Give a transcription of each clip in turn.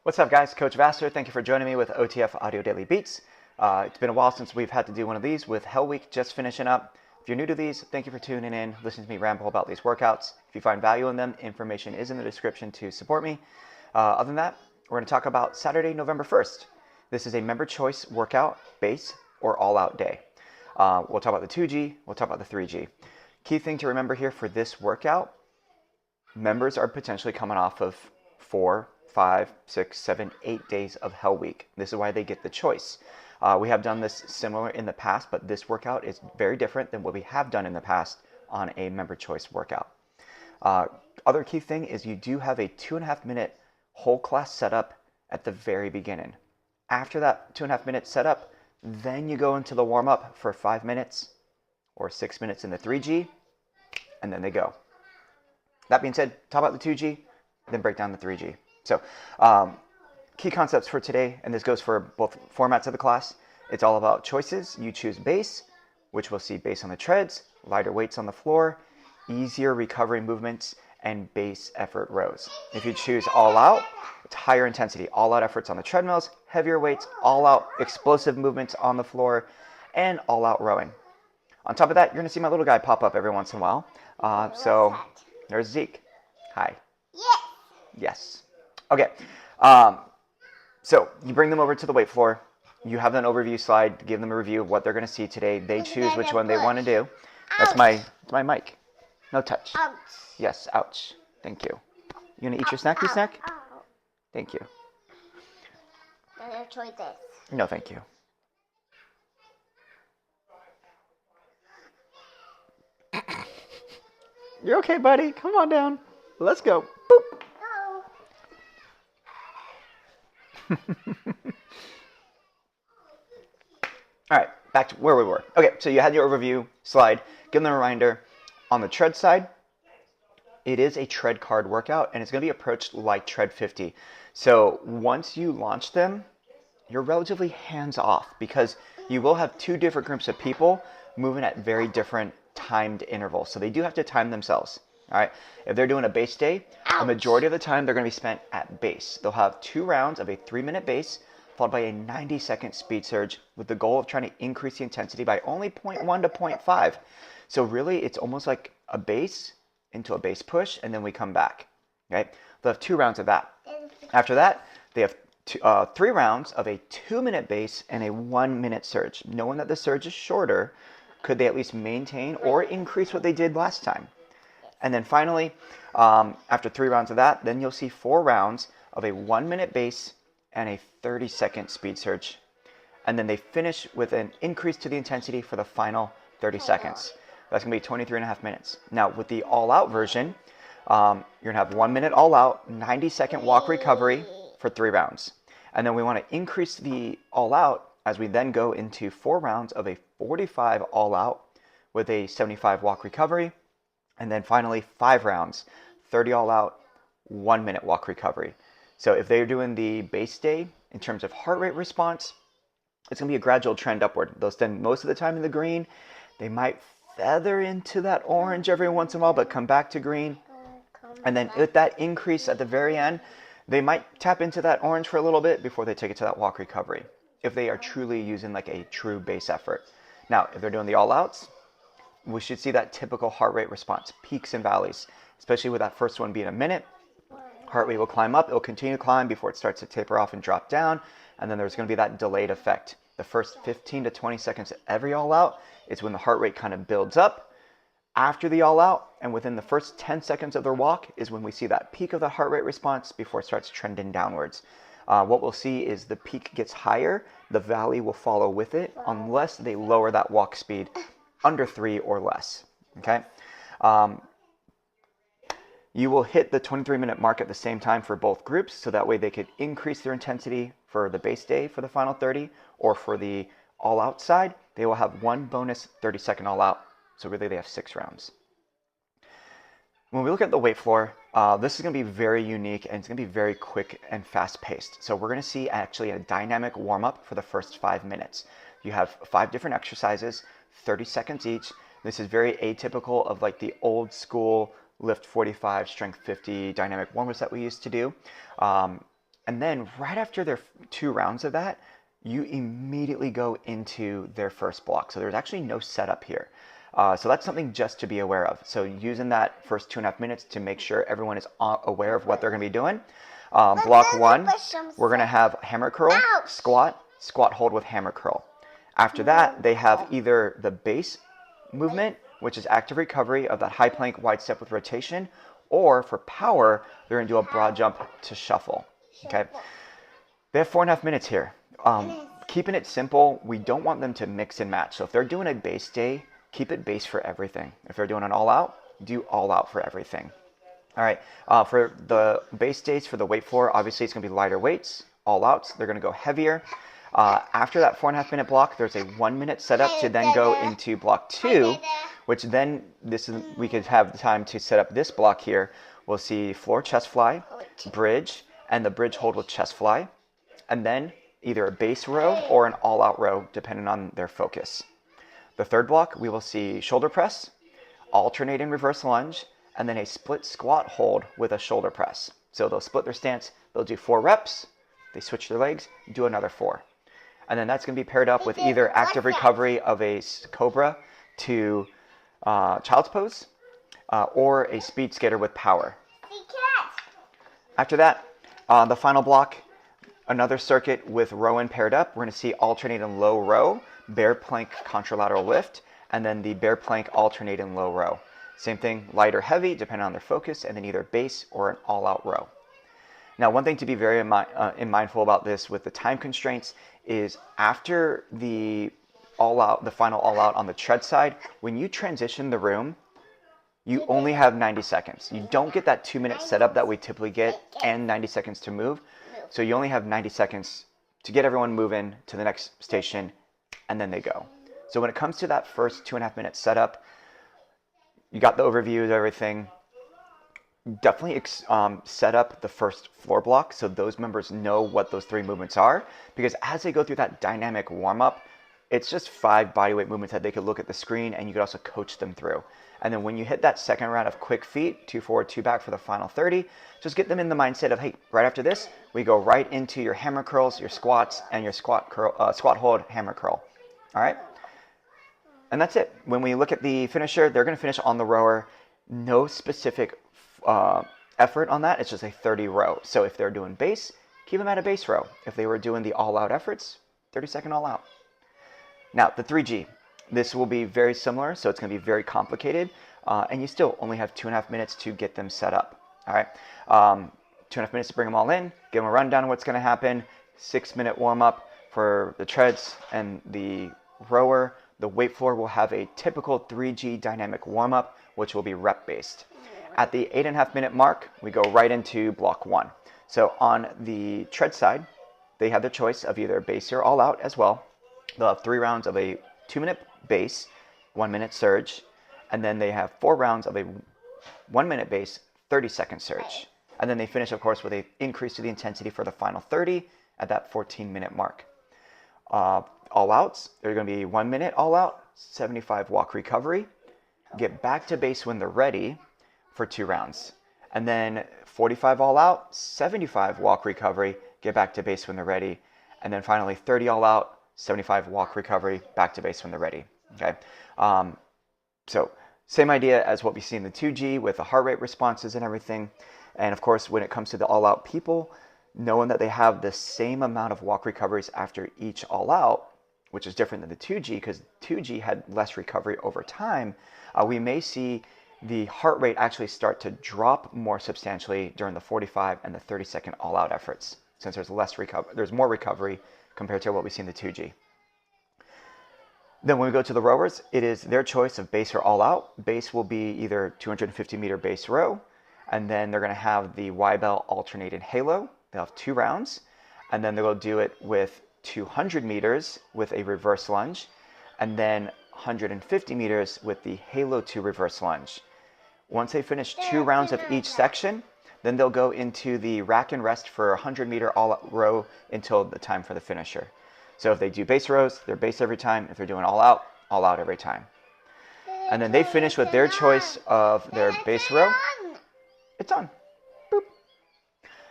What's up, guys? Coach Vassar. Thank you for joining me with OTF Audio Daily Beats. It's been a while since we've had to do one of these with Hell Week just finishing up. If you're new to these, thank you for tuning in, listening to me ramble about these workouts. If you find value in them, information is in the description to support me. Other than that, we're going to talk about Saturday, November 1st. This is a member choice workout, base, or all-out day. We'll talk about the 2G, we'll talk about the 3G. Key thing to remember here for this workout, members are potentially coming off of 4, 5, 6, 7, 8 days of Hell Week. This is why they get the choice. We have done this similar in the past, but this workout is very different than what we have done in the past on a member choice workout. Other key thing is you do have a 2.5 minute whole class setup at the very beginning. After that 2.5 minute setup, then you go into the warm up for 5 minutes or 6 minutes in the 3G, and then they go. That being said, talk about the 2G, then break down the 3G. So key concepts for today, and this goes for both formats of the class. It's all about choices. You choose base, which we'll see base on the treads, lighter weights on the floor, easier recovery movements, and base effort rows. If you choose all out, it's higher intensity, all out efforts on the treadmills, heavier weights, all out explosive movements on the floor, and all out rowing. On top of that, you're gonna see my little guy pop up every once in a while. So there's Zeke. Hi. Yes. Yes. Okay. So you bring them over to the weight floor. You have an overview slide to give them a review of what they're going to see today. They choose which one they want to do. That's my mic. No touch. Ouch. Yes, ouch. Thank you. You going to eat your snacky snack? Ow. Thank you. Another choices. No, thank you. You're okay, buddy. Come on down. Let's go. Boop. All right, back to where we were. Okay, so you had your overview slide. Give them a reminder. On the tread side, it is a tread card workout, and it's going to be approached like Tread 50. So once you launch them, you're relatively hands-off because you will have two different groups of people moving at very different timed intervals. So they do have to time themselves. All right, if they're doing a base day, a majority of the time they're going to be spent at base. They'll have 2 rounds of a 3-minute base followed by a 90-second speed surge with the goal of trying to increase the intensity by only 0.1 to 0.5. So really, it's almost like a base into a base push, and then we come back. Okay, they'll have 2 rounds of that. After that, they have 3 rounds of a 2-minute base and a 1-minute surge. Knowing that the surge is shorter, could they at least maintain or increase what they did last time? And then finally, after 3 rounds of that, then you'll see 4 rounds of a 1-minute base and a 30-second speed surge. And then they finish with an increase to the intensity for the final 30 seconds. That's going to be 23.5 minutes. Now, with the all-out version, you're going to have 1 minute all-out, 90-second walk recovery for 3 rounds. And then we want to increase the all-out as we then go into 4 rounds of a 45 all-out with a 75 walk recovery. And then finally, 5 rounds, 30 all out, 1 minute walk recovery. So if they're doing the base day in terms of heart rate response, it's going to be a gradual trend upward. They'll spend most of the time in the green. They might feather into that orange every once in a while, but come back to green. And then with that increase at the very end, they might tap into that orange for a little bit before they take it to that walk recovery, if they are truly using like a true base effort. Now, if they're doing the all outs, we should see that typical heart rate response, peaks and valleys, especially with that first one being a minute. Heart rate will climb up, it will continue to climb before it starts to taper off and drop down, and then there's going to be that delayed effect. The first 15 to 20 seconds of every all out is when the heart rate kind of builds up. After the all out, and within the first 10 seconds of their walk is when we see that peak of the heart rate response before it starts trending downwards. What we'll see is the peak gets higher, the valley will follow with it, unless they lower that walk speed under 3 or less. Okay, you will hit the 23-minute mark at the same time for both groups, so that way they could increase their intensity for the base day for the final 30, or for the all-out side, they will have 1 bonus 30-second all-out. So really they have 6 rounds. When we look at the weight floor, this is going to be very unique, and it's going to be very quick and fast-paced. So we're going to see actually a dynamic warm-up for the first 5 minutes. You have 5 different exercises, 30 seconds each. This is very atypical of like the old school lift 45, strength 50 dynamic warm-ups that we used to do. And then right after their 2 rounds of that, you immediately go into their first block. So there's actually no setup here. So that's something just to be aware of. So using that first 2.5 minutes to make sure everyone is aware of what they're going to be doing. Block 1, we're going to have hammer curl, squat, squat hold with hammer curl. After that, they have either the base movement, which is active recovery of that high plank wide step with rotation, or for power, they're going to do a broad jump to shuffle. Okay, they have 4.5 minutes here. Keeping it simple, we don't want them to mix and match. So if they're doing a base day, keep it base for everything. If they're doing an all out, do all out for everything. All right, for the base days for the weight floor, obviously it's going to be lighter weights, all outs. They're going to go heavier. After that 4.5 minute block, there's a 1 minute setup to then go into block 2, which then we could have the time to set up this block here. We'll see floor chest fly, bridge, and the bridge hold with chest fly, and then either a base row or an all-out row, depending on their focus. The third block, we will see shoulder press, alternating reverse lunge, and then a split squat hold with a shoulder press. So they'll split their stance, they'll do 4 reps, they switch their legs, do another 4. And then that's going to be paired up with either active recovery of a cobra to child's pose or a speed skater with power. After that, the final block, another circuit with rowing paired up. We're going to see alternating low row, bear plank contralateral lift, and then the bear plank alternating low row. Same thing, light or heavy, depending on their focus, and then either base or an all-out row. Now, one thing to be very mindful about this with the time constraints is after the final all-out on the tread side, when you transition the room, you only have 90 seconds. You don't get that 2-minute setup that we typically get and 90 seconds to move. So you only have 90 seconds to get everyone moving to the next station, and then they go. So when it comes to that first 2.5 minute setup, you got the overview of everything. Definitely set up the first floor block so those members know what those 3 movements are, because as they go through that dynamic warm-up, it's just 5 bodyweight movements that they could look at the screen, and you could also coach them through. And then when you hit that second round of quick feet, 2 forward, 2 back for the final 30, just get them in the mindset of, hey, right after this, we go right into your hammer curls, your squats, and your squat hold hammer curl. All right? And that's it. When we look at the finisher, they're going to finish on the rower. No specific effort on that. It's just a 30 row. So if they're doing base, keep them at a base row. If they were doing the all-out efforts, 30-second all-out. Now, the 3G. This will be very similar, so it's going to be very complicated, and you still only have 2.5 minutes to get them set up. All right, 2.5 minutes to bring them all in, give them a rundown of what's going to happen, 6-minute warm-up for the treads and the rower. The weight floor will have a typical 3G dynamic warm-up, which will be rep-based. At the 8.5 minute mark, we go right into block 1. So on the tread side, they have the choice of either base or all out as well. They'll have 3 rounds of a 2-minute base, 1-minute surge, and then they have 4 rounds of a 1-minute base, 30-second surge. And then they finish, of course, with an increase to the intensity for the final 30 at that 14-minute mark. All outs, they're going to be 1 minute all out, 75 walk recovery, get back to base when they're ready for 2 rounds. And then 45 all out, 75 walk recovery, get back to base when they're ready. And then finally 30 all out, 75 walk recovery, back to base when they're ready. Okay, so same idea as what we see in the 2G with the heart rate responses and everything. And of course, when it comes to the all-out people, knowing that they have the same amount of walk recoveries after each all-out, which is different than the 2G because 2G had less recovery over time, we may see the heart rate actually start to drop more substantially during the 45 and the 30-second all-out efforts, since there's more recovery compared to what we see in the 2G. Then when we go to the rowers, it is their choice of base or all out. Base will be either 250-meter base row, and then they're going to have the Y-bell alternated halo. They'll have 2 rounds, and then they'll do it with 200 meters with a reverse lunge, and then 150 meters with the halo 2 reverse lunge. Once they finish 2 rounds of each section, then they'll go into the rack and rest for 100-meter all-out row until the time for the finisher. So if they do base rows, they're base every time. If they're doing all out every time. And then they finish with their choice of their base row. It's on. Boop.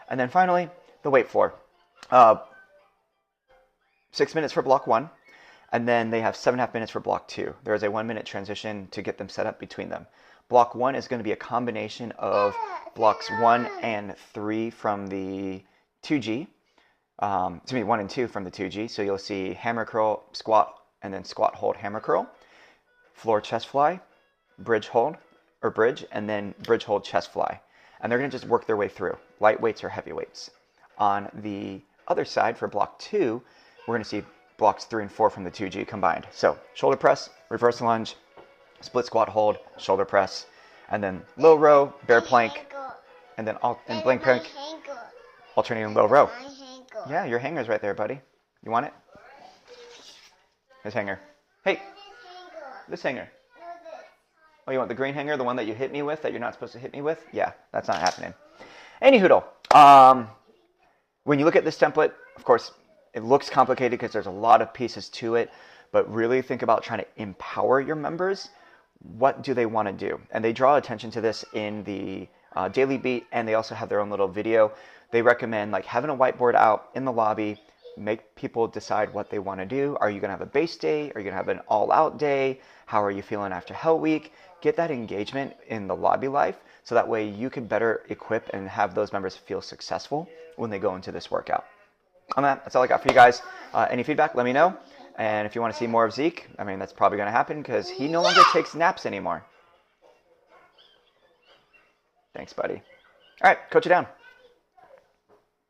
And then finally, the weight for. 6 minutes for block 1, and then they have 7.5 minutes for block 2. There is a 1-minute transition to get them set up between them. Block 1 is going to be a combination of blocks 1 and 3 from the 2G. 1 and 2 from the 2G. So you'll see hammer curl, squat, and then squat, hold, hammer curl, floor chest fly, bridge hold, or bridge, and then bridge hold, chest fly. And they're going to just work their way through, light weights or heavy weights. On the other side, for block 2, we're going to see blocks 3 and 4 from the 2G combined. So shoulder press, reverse lunge, split squat hold, shoulder press, and then low row, bear plank, and then blank plank, alternating low row. Yeah, your hanger's right there, buddy. You want it? His hanger. Hey, this hanger. Oh, you want the green hanger, the one that you hit me with, that you're not supposed to hit me with? Yeah, that's not happening. Any hoodle. When you look at this template, of course, it looks complicated because there's a lot of pieces to it, but really think about trying to empower your members. What do they want to do? And they draw attention to this in the Daily Beat, and they also have their own little video. They recommend like having a whiteboard out in the lobby, make people decide what they want to do. Are you going to have a base day? Are you going to have an all-out day? How are you feeling after Hell Week? Get that engagement in the lobby life so that way you can better equip and have those members feel successful when they go into this workout. On that, that's all I got for you guys. Any feedback, let me know. And if you want to see more of Zeke, I mean, that's probably going to happen because he no longer takes naps anymore. Thanks, buddy. All right, coach it down.